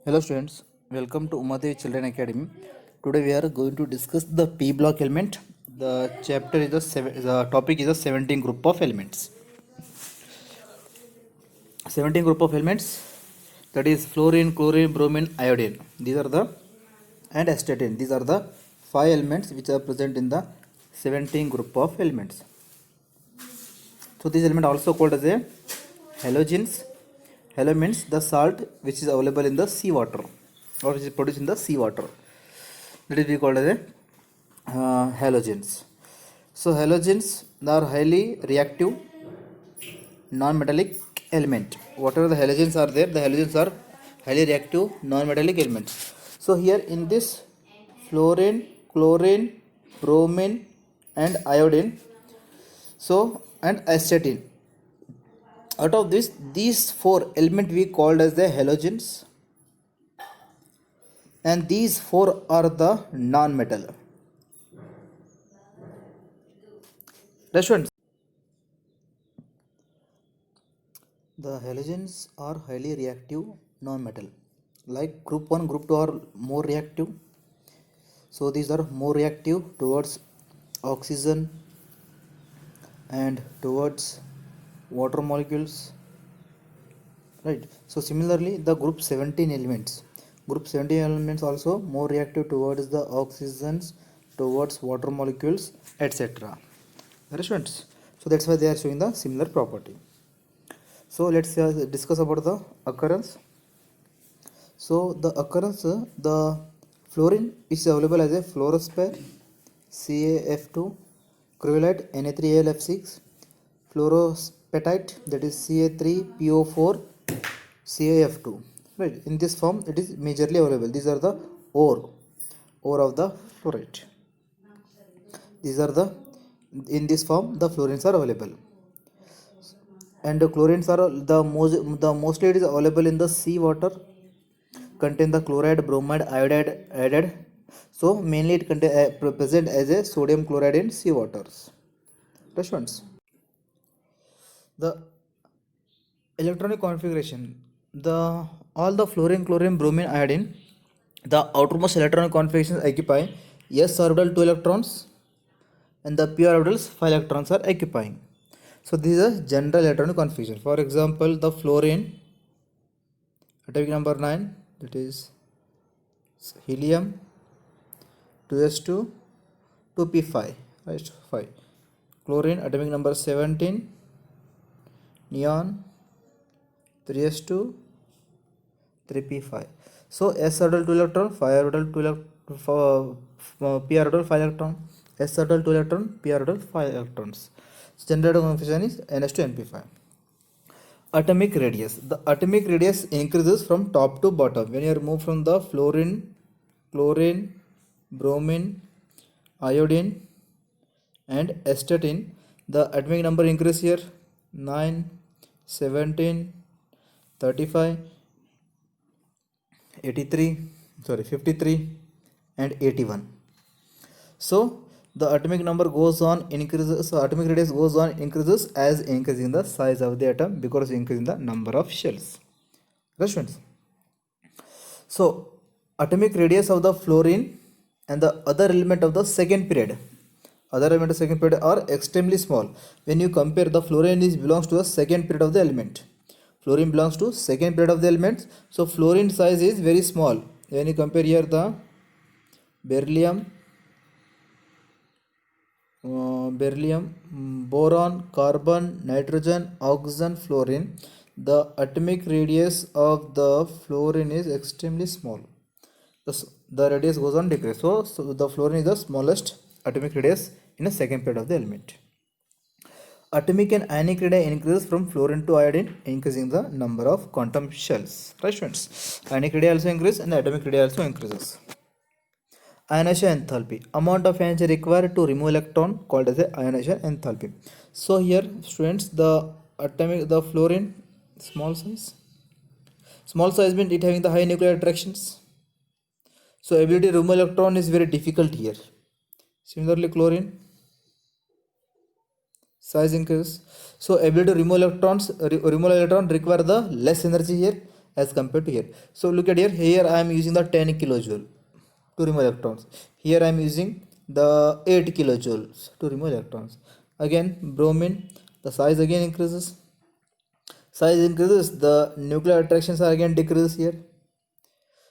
Hello students, welcome to Umadevi Children Academy. Today we are going to discuss the P block element. The chapter is the topic is the 17 group of elements. 17 group of elements, that is fluorine, chlorine, bromine, iodine. These are the and astatine. These are the five elements which are present in the 17 group of elements. So this element also called as a halogens. Halo means the salt which is available in the sea water or which is produced in the sea water. That is we called as a halogens. So halogens are highly reactive non-metallic element. Whatever the halogens are there, the halogens are highly reactive non-metallic elements. So here in this fluorine, chlorine, bromine and iodine, so and astatine, out of this these four elements we called as the halogens, and these four are the non-metal. Restaurants. The halogens are highly reactive non-metal. Like group 1, group 2 are more reactive. So these are more reactive towards oxygen and towards water molecules. Right. So similarly the group 17 elements. Group 17 elements also more reactive towards the oxygens, towards water molecules, etc. Restaurants. So that's why they are showing the similar property. So let's discuss about the occurrence. So the occurrence, the fluorine is available as a fluorosphere CaF2, cruelite Na3AlF6, fluorospatite, that is Ca3PO4 CaF2. Right, in this form it is majorly available. These are the ore of the fluorite. These are the, in this form the fluorines are available. And the chlorines are the mostly it is available in the sea water, contain the chloride, bromide, iodide added. So mainly it contain present as a sodium chloride in sea waters. Restaurants. The electronic configuration, the all the fluorine, chlorine, bromine, iodine, the outermost electronic configurations occupy s orbital 2 electrons, and the p orbitals 5 electrons are occupying. So this is a general electronic configuration. For example, the fluorine atomic number 9, that is helium 2s2 2p5, right, 5. Chlorine atomic number 17, neon 3s2 3p5. So s orbital 2 electron, 5 orbital 2 electron, p orbital 5 electron, s orbital 2 electron, p orbital 5 electrons. So general configuration is ns2 np5. Atomic radius, the atomic radius increases from top to bottom when you move from the fluorine, chlorine, bromine, iodine and astatine. The atomic number increase here 9, 17, 35, 83, 53 and 81. So the atomic number goes on increases, so atomic radius goes on increases as increasing the size of the atom, because increasing the number of shells. Right, students? So atomic radius of the fluorine and the other element of the second period, are extremely small. When you compare, the fluorine belongs to the second period of the element. Fluorine belongs to second period of the elements. So fluorine size is very small. When you compare here the beryllium, boron, carbon, nitrogen, oxygen, fluorine, the atomic radius of the fluorine is extremely small. The radius goes on decrease. So the fluorine is the smallest atomic radius in a second period of the element. Atomic and ionic radii increases from fluorine to iodine, increasing the number of quantum shells. Right, students? Ionic radii also increase and atomic radii also increases. Ionization enthalpy, amount of energy required to remove electron, called as a ionization enthalpy. So here, students, the fluorine small size means it having the high nuclear attractions. So ability to remove electron is very difficult here. Similarly, chlorine size increases. So ability to remove electron require the less energy here, as compared to here. So look at here I am using the 10 kilojoule to remove electrons. Here I am using the 8 kilojoules to remove electrons. Again bromine, the size again increases. Size increases, the nuclear attractions are again decreases here.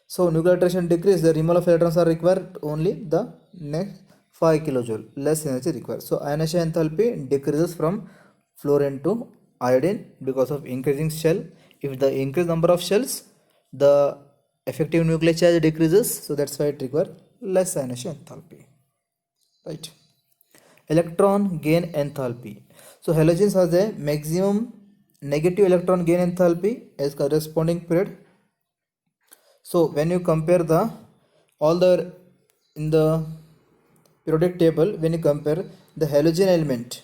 So nuclear attraction decrease, the removal of electrons are required only the next 5 kilojoule, less energy required. So ionization enthalpy decreases from fluorine to iodine because of increasing shell. If the increased number of shells, the effective nuclear charge decreases, so that's why it requires less ionization enthalpy. Right. Electron gain enthalpy. So halogens has a maximum negative electron gain enthalpy as corresponding period. So when you compare the all the in the periodic table, when you compare the halogen element,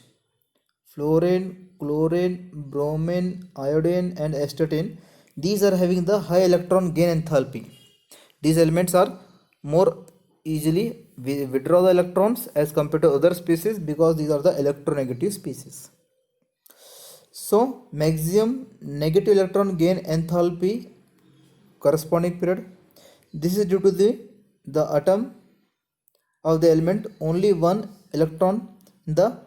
fluorine, chlorine, bromine, iodine and astatine, these are having the high electron gain enthalpy. These elements are more easily withdraw the electrons as compared to other species because these are the electronegative species. So maximum negative electron gain enthalpy corresponding period, this is due to the atom of the element only one electron the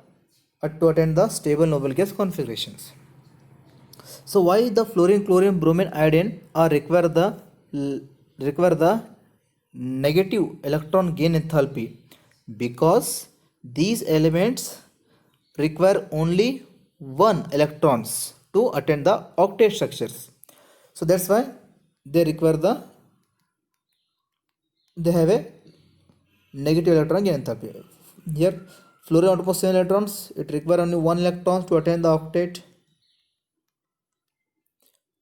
to attain the stable noble gas configurations. So why the fluorine, chlorine, bromine, iodine are require the negative electron gain enthalpy? Because these elements require only one electrons to attain the octet structures. So that's why they have a negative electron gain enthalpy. Here fluorine outermost 7 electrons, it requires only 1 electron to attain the octet.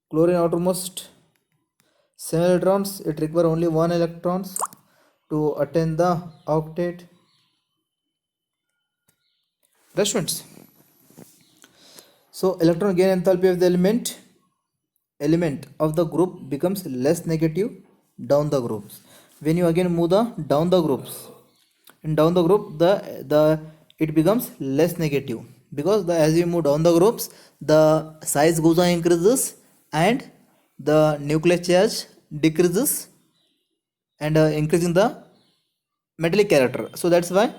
Chlorine outermost 7 electrons, it requires only 1 electrons to attain the octet. Right, students? So electron gain enthalpy of the element of the group becomes less negative down the groups. When you again move down the groups, in down the group it becomes less negative because as you move down the groups, the size goes on increases and the nuclear charge decreases and increasing the metallic character. So that's why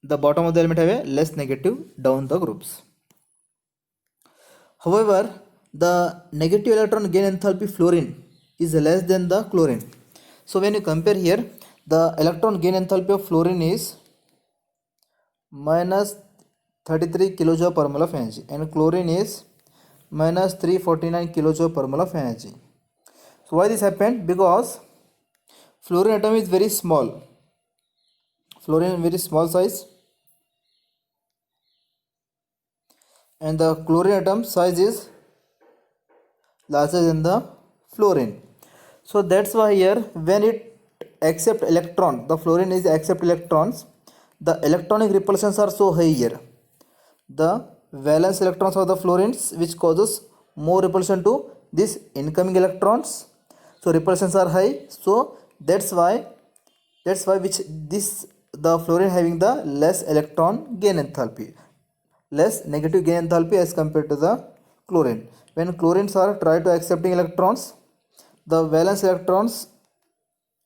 the bottom of the element have a less negative down the groups. However, the negative electron gain enthalpy fluorine is less than the chlorine. So when you compare here, the electron gain enthalpy of fluorine is minus 33 kilojoule per mole of energy and chlorine is minus 349 kilojoule per mole of energy. So why this happened? Because fluorine atom is very small. Fluorine very small size and the chlorine atom size is larger than the fluorine. So that's why here when it accept electron, the fluorine is accept electrons, the electronic repulsions are so high here. The valence electrons of the fluorines which causes more repulsion to these incoming electrons. So repulsions are high. So that's why which this the fluorine having the less electron gain enthalpy, less negative gain enthalpy as compared to the chlorine. When chlorines are try to accepting electrons, the valence electrons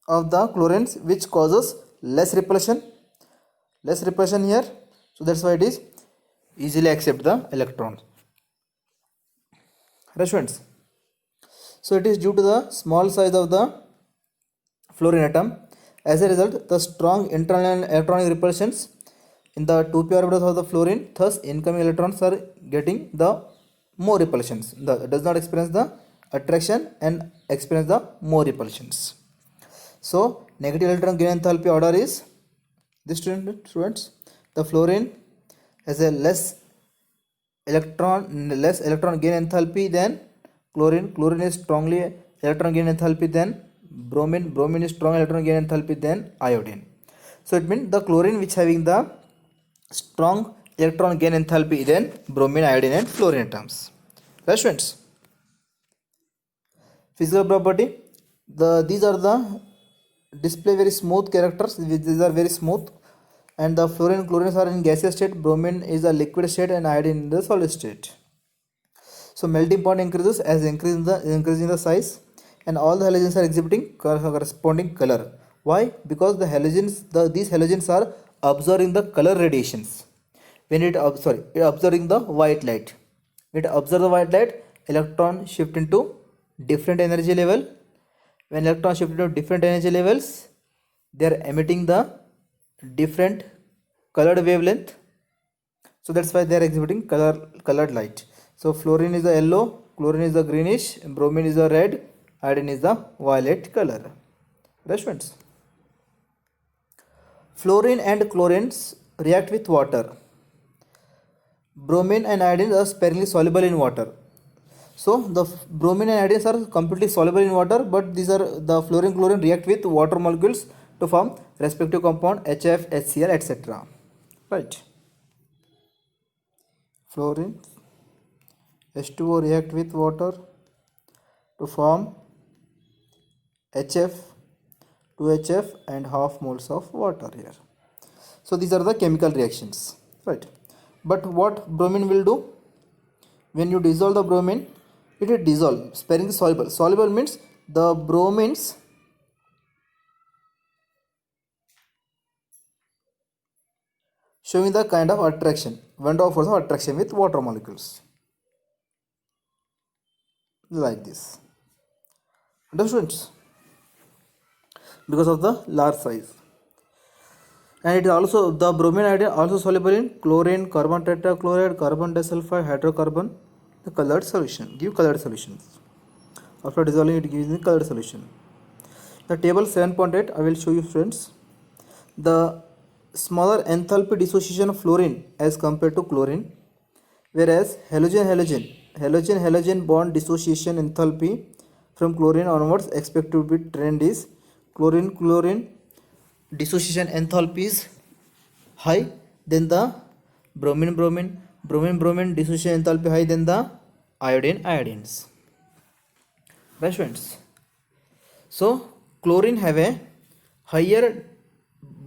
of the chlorines which causes less repulsion here. So that's why it is easily accept the electrons. Right, students? So it is due to the small size of the fluorine atom. As a result, the strong internal electronic repulsions in the 2p orbitals of the fluorine, thus incoming electrons are getting the more repulsions. Does not experience the attraction and experience the more repulsions. So negative electron gain enthalpy order is this, students. The fluorine has a less electron gain enthalpy than chlorine. Chlorine is strongly electron gain enthalpy than bromine. Bromine is strong electron gain enthalpy than iodine. So it means the chlorine which having the strong electron gain enthalpy than bromine, iodine and fluorine atoms. Right, students? Physical property. These are the display very smooth characters. These are very smooth, and the fluorine, chlorine are in gaseous state. Bromine is a liquid state, and iodine in the solid state. So melting point increases as increasing the size, and all the halogens are exhibiting corresponding color. Why? Because these halogens are absorbing the color radiations. When it observing the white light. It observe the white light, electron shift into different energy level. When electron shift into different energy levels, they are emitting the different colored wavelength. So that's why they are exhibiting colored light. So fluorine is the yellow, chlorine is the greenish, bromine is the red, iodine is the violet color. Right, friends? Fluorine and chlorine react with water. Bromine and iodine are sparingly soluble in water. So the bromine and iodine are completely soluble in water, but these are the fluorine chlorine react with water molecules to form respective compound HF, HCl, etc. Right? Fluorine H2O react with water to form HF, 2HF and half moles of water here. So these are the chemical reactions, right? But what bromine will do? When you dissolve the bromine, it will dissolve, sparingly soluble. Soluble means the bromines showing the kind of attraction, van der Waals force of attraction with water molecules. Like this. Understood? Because of the large size. And it is also, the bromine iodine also soluble in chlorine, carbon tetrachloride, carbon disulfide, hydrocarbon, the colored solution, give colored solutions. After dissolving, it gives the colored solution. The table 7.8 I will show you, friends. The smaller enthalpy dissociation of fluorine as compared to chlorine, whereas halogen bond dissociation enthalpy from chlorine onwards expected to be trend is chlorine dissociation enthalpy is high than the bromine dissociation enthalpy high than the iodines. Right, friends? So chlorine have a higher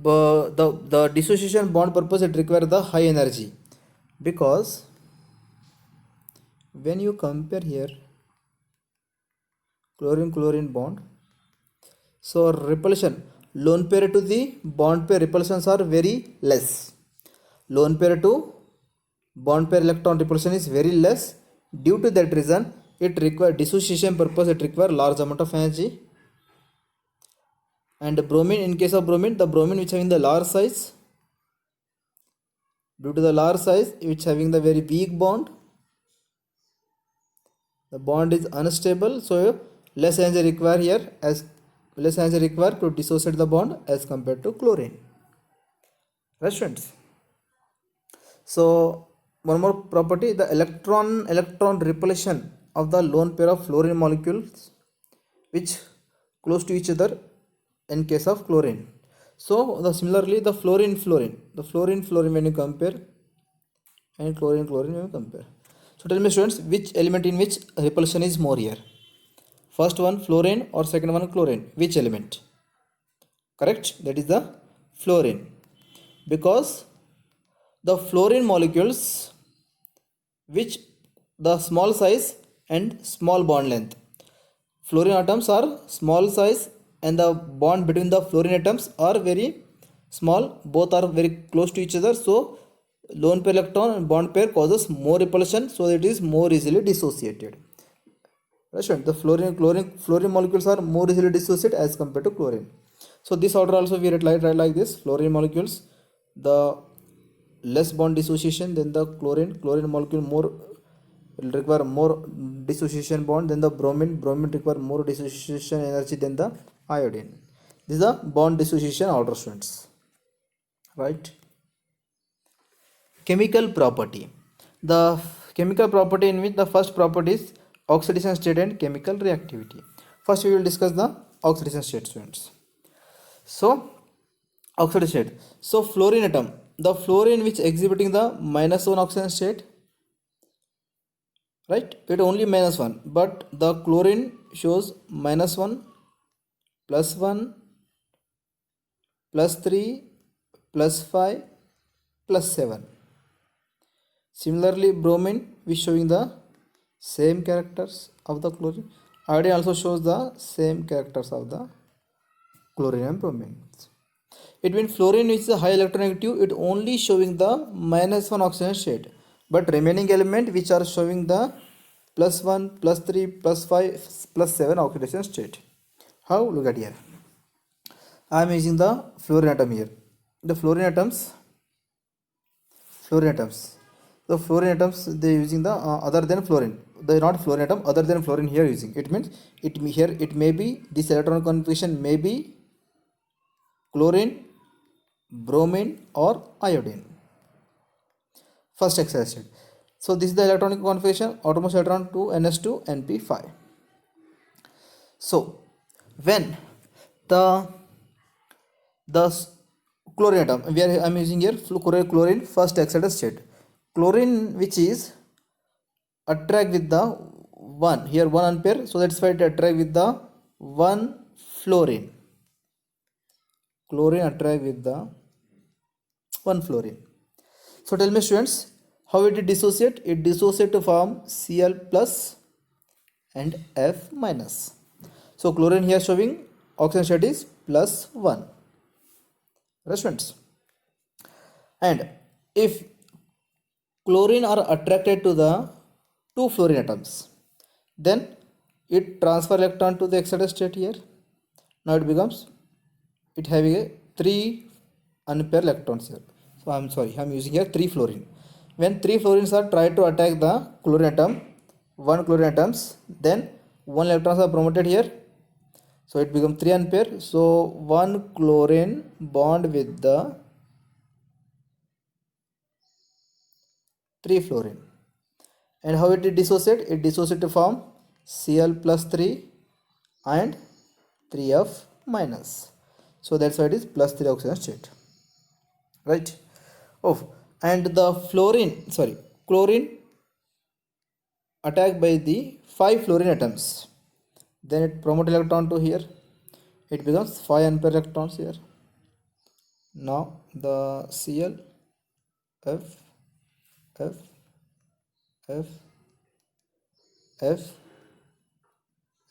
the dissociation bond purpose, it require the high energy, because when you compare here chlorine bond, so repulsion, lone pair to the bond pair repulsions are very less. Lone pair to bond pair electron repulsion is very less. Due to that reason, it require dissociation purpose, it require large amount of energy. And bromine, in case of bromine, the bromine which having the large size, due to the large size which having the very weak bond, the bond is unstable, so less energy required here, as less energy required to dissociate the bond as compared to chlorine. Right, friends? So one more property, the electron repulsion of the lone pair of fluorine molecules which close to each other in case of chlorine. So similarly the fluorine when you compare, and chlorine when you compare. So tell me, students, which element in which repulsion is more here? First one fluorine or second one chlorine? Which element? Correct, that is the fluorine, because the fluorine molecules which the small size and small bond length. Fluorine atoms are small size and the bond between the fluorine atoms are very small. Both are very close to each other. So lone pair electron and bond pair causes more repulsion. So it is more easily dissociated. Right? The fluorine molecules are more easily dissociated as compared to chlorine. So this order also we write like this. Fluorine molecules, the less bond dissociation than the chlorine molecule more will require more dissociation bond than the bromine require more dissociation energy than the iodine. This is the bond dissociation order, students. Right? Chemical property. The chemical property in which the first property is oxidation state and chemical reactivity. First we will discuss the oxidation state, students. So oxidation state. So fluorine atom, the fluorine which exhibiting the -1 oxidation state, right, it only -1, but the chlorine shows -1, +1, +3, +5, +7. Similarly bromine is showing the same characters of the chlorine. Iodine also shows the same characters of the chlorine and bromine. It means fluorine is a high electronegative, it only showing the -1 oxygen state, but remaining element which are showing the +1, +3, +5, +7 oxidation state. How? Look at here. I am using the fluorine atom here. The fluorine atoms, the fluorine atoms they using the other than fluorine. They are not fluorine atom, other than fluorine here using. It means here it may be this electron configuration may be chlorine, bromine or iodine. First excited state. So this is the electronic configuration, outermost electron to ns2 np5. So when the chlorine atom, I am using here chlorine first excited state. Chlorine which is attract with the 1 here 1 ampere, so that's why it attract with the 1 fluorine. Chlorine attract with the 1 fluorine. So tell me students, how it dissociate? It dissociate to form Cl plus and F minus. So chlorine here showing oxygen state is +1. Right students? And if chlorine are attracted to the 2 fluorine atoms, then it transfer electron to the excited state here. Now it becomes, it having a 3 unpaired electrons here. So I am sorry, I am using here 3 fluorine. When 3 fluorines are tried to attack the chlorine atom, 1 chlorine atoms, then 1 electrons are promoted here. So it becomes 3 ampere. So 1 chlorine bond with the 3 fluorine. And how it dissociate? It dissociate to form Cl plus 3 and 3F minus. So that's why it is +3 oxygen state. Right? Oh, and the chlorine attacked by the 5 fluorine atoms. Then it promote electron to here. It becomes 5 ampere electrons here. Now the Cl, F, F, F, F,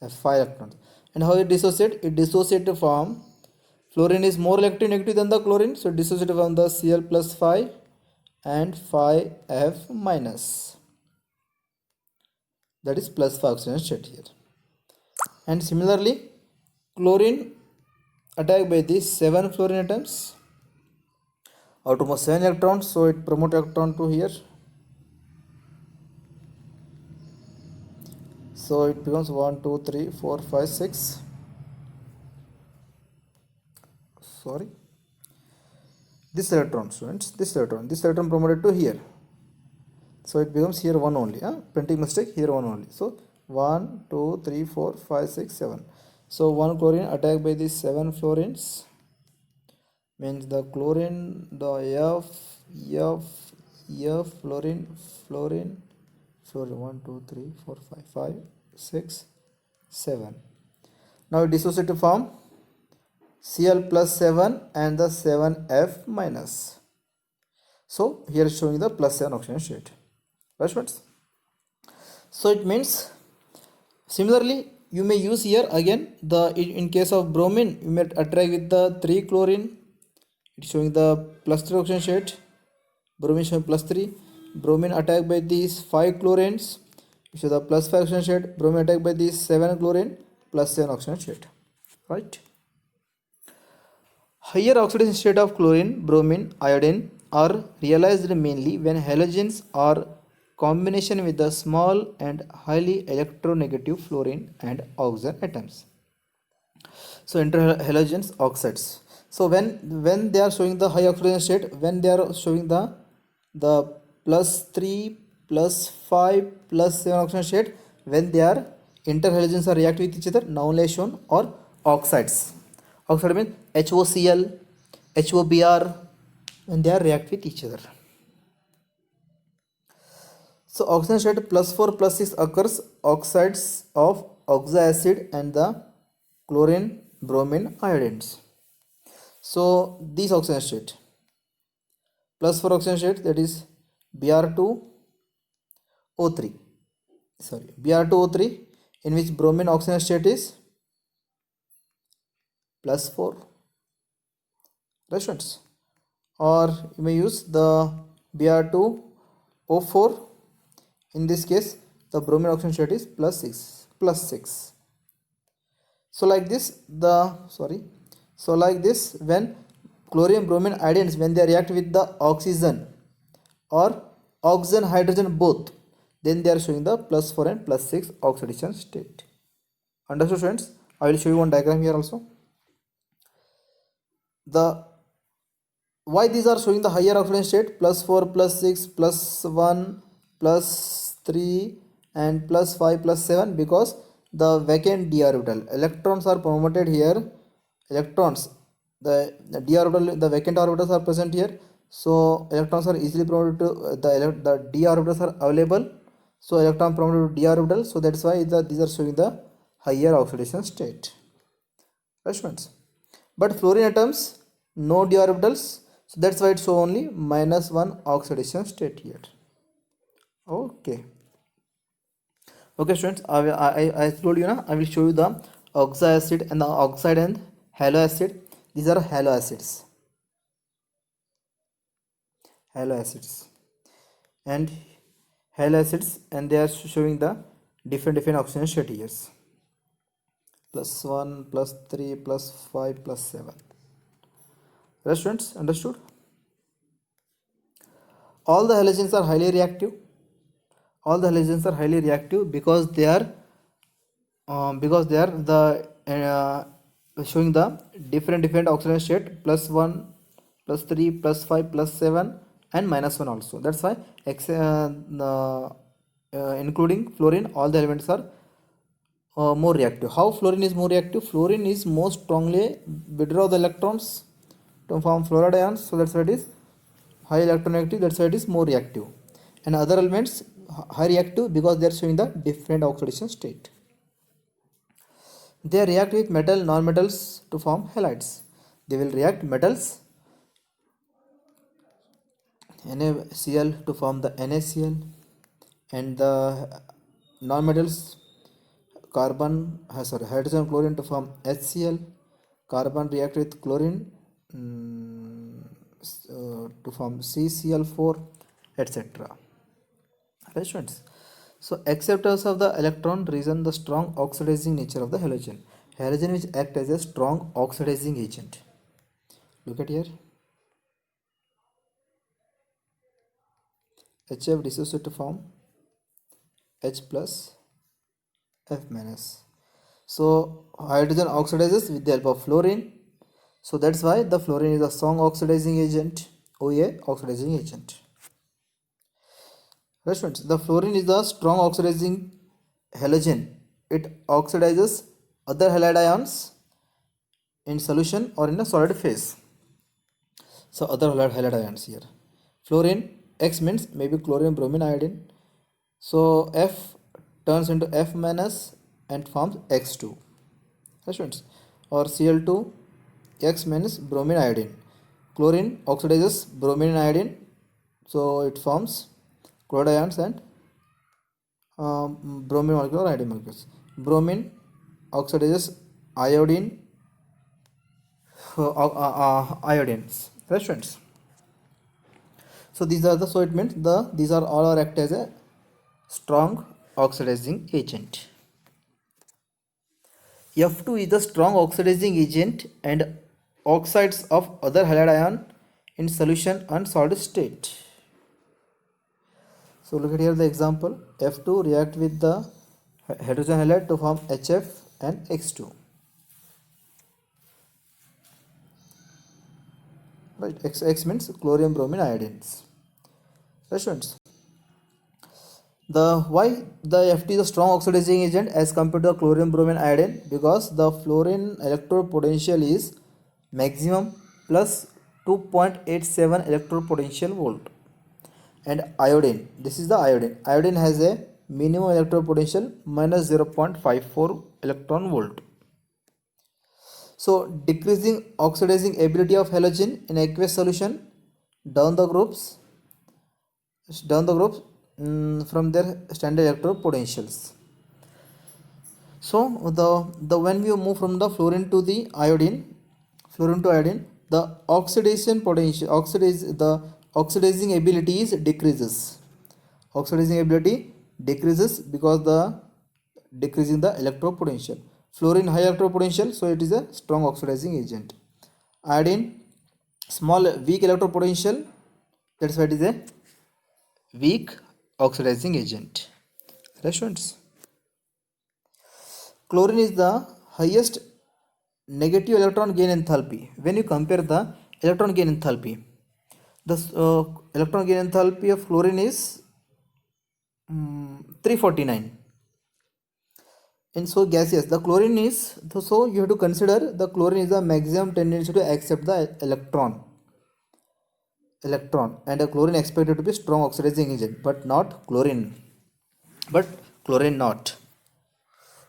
F, 5 electrons. And how it dissociate? It dissociate to form, fluorine is more electronegative than the chlorine, so dissociate from the Cl plus 5 and 5F minus. That is +5 oxygen state here. And similarly, chlorine attacked by these 7 fluorine atoms, outermost 7 electrons, so it promote electron to here. So it becomes 1, 2, 3, 4, 5, 6. Sorry. This electron, students, this electron promoted to here. So it becomes here 1 only. Printing mistake, here 1 only. So 1, 2, 3, 4, 5, 6, 7. So 1 chlorine attacked by these 7 fluorines. Means the chlorine, the F, fluorine, 1, 2, 3, 4, 5, 5, 6, 7. Now it dissociate to form Cl plus 7 and the 7F minus. So here is showing the +7 oxygen state. Right students? So it means similarly you may use here again the in case of bromine you may attract with the 3 chlorine. It's showing the +3 oxygen state. Bromine showing +3. Bromine attacked by these 5 chlorines. So the +5 oxygen state. Bromine attacked by these 7 chlorine, +7 oxygen state. Right? Higher oxidation state of chlorine, bromine, iodine are realized mainly when halogens are combination with the small and highly electronegative fluorine and oxygen atoms. So interhalogens oxides. So when they are showing the high oxidation state, when they are showing the +3, +5, +7 oxidation state, when they are interhalogens are react with each other, now shown or oxides. Oxide means HOCl, HOBr, when they are react with each other. So oxygen state +4, +6 occurs oxides of oxoacid and the chlorine, bromine, iodines. So this oxygen state +4 oxygen state, that is Br2O3. Br2O3, in which bromine oxygen state is +4, right students? Or you may use the Br2O4, in this case the bromine oxygen state is +6. So like this when chlorine bromine iodines, when they react with the oxygen or oxygen hydrogen both, then they are showing the +4 and +6 oxidation state. Understood students? I will show you one diagram here also. The why these are showing the higher oxidation state, +4, +6, +1, +3 and +5, +7, because the vacant d orbital electrons are promoted here. Electrons, the d orbital, the vacant orbitals are present here, so electrons are easily promoted to the d orbitals are available, so electron promoted to d orbital, so that's why these are showing the higher oxidation state. Right students? But fluorine atoms, no d orbitals, so that's why it's only -1 oxidation state here. Okay students, I told you I will show you the oxide acid and the oxide and halo acid. These are halo acids and halo acids, and they are showing the different oxidation state here, +1, +3, +5, +7. Right students? Understood? All the halogens are highly reactive. Because they are the showing the different oxidation state, +1, +3, +5, +7 and -1 also. That's why including fluorine, all the elements are more reactive. How fluorine is more reactive? Fluorine is more strongly withdraw the electrons to form fluoride ions, so that's why it is high electronegativity, that's why it is more reactive. And other elements high reactive because they are showing the different oxidation state. They react with metal non-metals to form halides. They will react metals NaCl to form the NaCl, and the non-metals hydrogen chlorine to form HCl. Carbon react with chlorine to form CCl4, etc. Right students? So acceptors of the electron reason the strong oxidizing nature of the halogen. Halogen which act as a strong oxidizing agent. Look at here. HF dissociate to form H plus F minus. So hydrogen oxidizes with the help of fluorine. So that's why the fluorine is a strong oxidizing agent, OA oxidizing agent. Right students? The fluorine is a strong oxidizing halogen. It oxidizes other halide ions in solution or in a solid phase. So other halide ions here. Fluorine, X means maybe chlorine, bromine, iodine. So F turns into F minus and forms X2. Right students? Or Cl2, X means bromine, iodine. Chlorine oxidizes bromine and iodine, so it forms chloride ions and bromine molecule or iodine molecules. Bromine oxidizes iodine, iodines. Right students? So these are so it means these are all are act as a strong oxidizing agent. F2 is the strong oxidizing agent and oxides of other halide ion in solution and solid state. So look at here the example. F2 react with the hydrogen halide to form HF and X2. Right, X means chlorine, bromine, iodines. Right students? Why the Ft is a strong oxidizing agent as compared to the chlorine, bromine, iodine? Because the fluorine electrode potential is maximum plus 2.87 electrode potential volt, and iodine, this is the iodine has a minimum electrode potential minus 0.54 electron volt. So decreasing oxidizing ability of halogen in aqueous solution, down the groups from their standard electrode potentials. So the when we move from the fluorine to the iodine, the oxidation potential the oxidizing ability is decreases. Oxidizing ability decreases because the decreasing the electrode potential. Fluorine high electrode potential, so it is a strong oxidizing agent. Iodine small weak electrode potential, that's why it is a weak oxidizing agent. Right, students? Chlorine is the highest negative electron gain enthalpy. When you compare the electron gain enthalpy, the electron gain enthalpy of chlorine is 349. And so gaseous, the chlorine is, so you have to consider the chlorine is the maximum tendency to accept the electron, and a chlorine expected to be strong oxidizing agent, but chlorine not.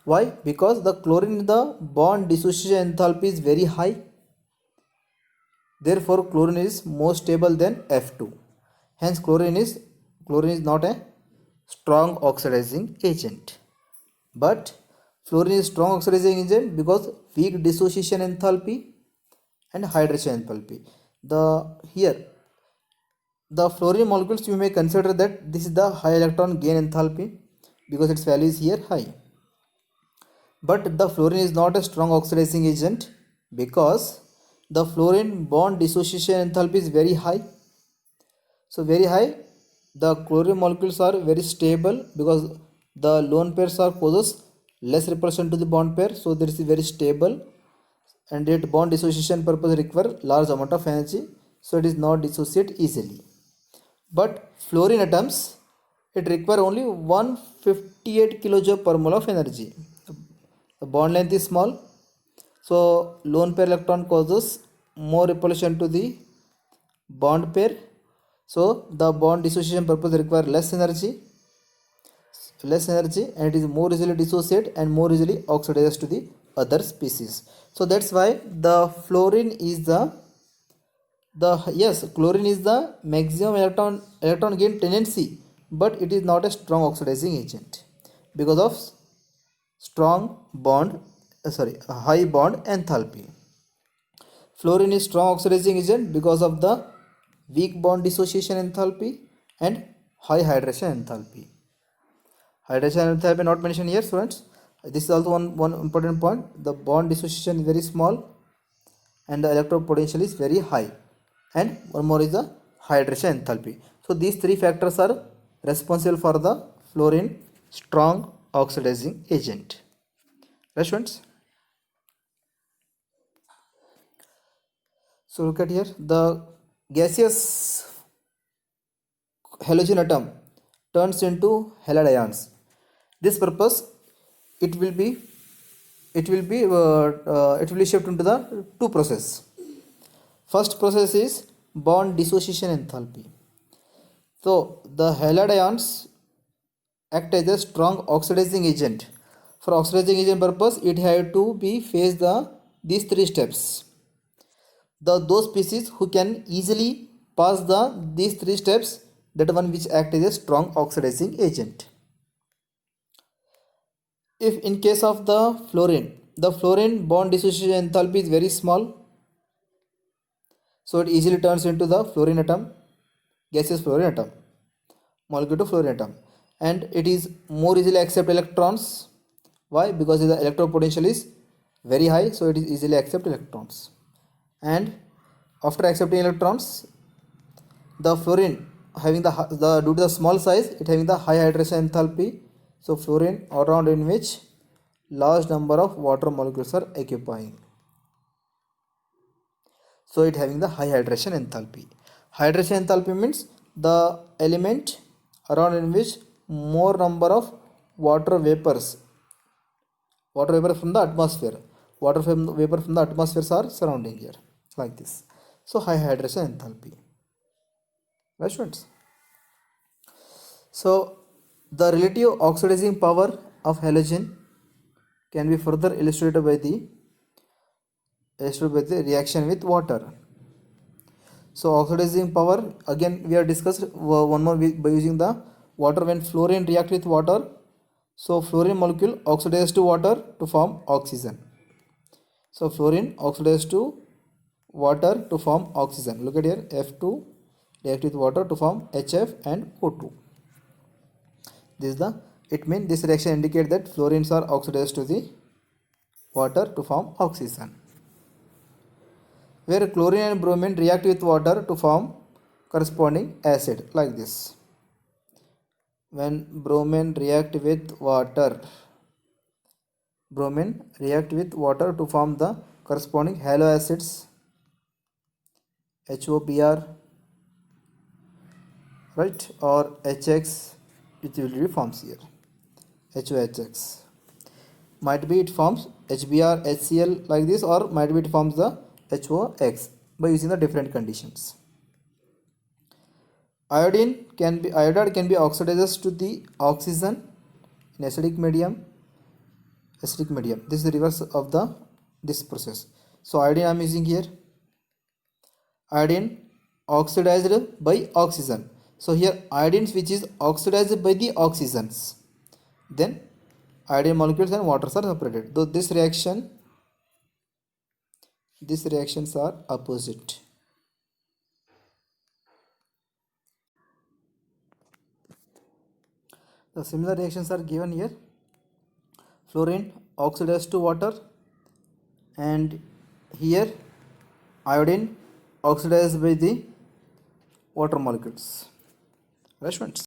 Why? Because the chlorine, the bond dissociation enthalpy is very high. Therefore, chlorine is more stable than F2. Hence, chlorine is not a strong oxidizing agent. But fluorine is strong oxidizing agent because weak dissociation enthalpy and hydration enthalpy. The fluorine molecules, you may consider that this is the high electron gain enthalpy because its value is here high. But the fluorine is not a strong oxidizing agent because the fluorine bond dissociation enthalpy is very high. So very high, the chlorine molecules are very stable because the lone pairs are causes less repulsion to the bond pair, so there is very stable, and yet bond dissociation purpose require large amount of energy, so it is not dissociate easily. But fluorine atoms, it require only 158 kilojoule per mole of energy. The bond length is small, so lone pair electron causes more repulsion to the bond pair, so the bond dissociation purpose require less energy, and it is more easily dissociate and more easily oxidized to the other species. So that's why the fluorine is chlorine is the maximum electron gain tendency, but it is not a strong oxidizing agent because of high bond enthalpy. Fluorine is strong oxidizing agent because of the weak bond dissociation enthalpy and high hydration enthalpy. Hydration enthalpy not mentioned here, students. This is also one important point. The bond dissociation is very small and the electrode potential is very high. And one more is the hydration enthalpy. So these three factors are responsible for the fluorine strong oxidizing agent. Right, students? So look at here, the gaseous halogen atom turns into halide ions. This purpose, it will be shaped into the two process. First process is bond dissociation enthalpy. So the halide ions act as a strong oxidizing agent. For oxidizing agent purpose, it had to be face these three steps. Those species who can easily pass these three steps, that one which act as a strong oxidizing agent. If in case of the fluorine bond dissociation enthalpy is very small, so it easily turns into the fluorine atom, gaseous fluorine atom, molecule to fluorine atom, and it is more easily accept electrons. Why? Because the electrode potential is very high, so it is easily accept electrons. And after accepting electrons, the fluorine having due to the small size, it having the high hydration enthalpy. So fluorine around in which large number of water molecules are occupying. So it having the high hydration enthalpy. Hydration enthalpy means the element around in which more number of water vapor from the atmosphere. Water vapor from the atmosphere are surrounding here like this. So high hydration enthalpy. Right, students? So the relative oxidizing power of halogen can be further illustrated by the reaction with water. So oxidizing power, again we are discussed one more by using the water when fluorine react with water, so fluorine molecule oxidizes to water to form oxygen. So fluorine oxidizes to water to form oxygen. Look at here, F2 react with water to form HF and O2. This is the, it means this reaction indicates that fluorines are oxidized to the water to form oxygen. Where chlorine and bromine react with water to form corresponding acid, like this. When bromine react with water to form the corresponding halo acids HOBr, right, or HX, which will be forms here, HOHX. Might be it forms HBr, HCl like this, or might be it forms the HOX by using the different conditions. Iodide can be oxidized to the oxygen in acidic medium. This is the reverse of this process. So iodine I am using here. Iodine oxidized by oxygen. So here iodine which is oxidized by the oxygens, then iodine molecules and waters are separated. Though these reactions are opposite. The similar reactions are given here. Fluorine oxidized to water, and here iodine oxidized by the water molecules. Right, friends?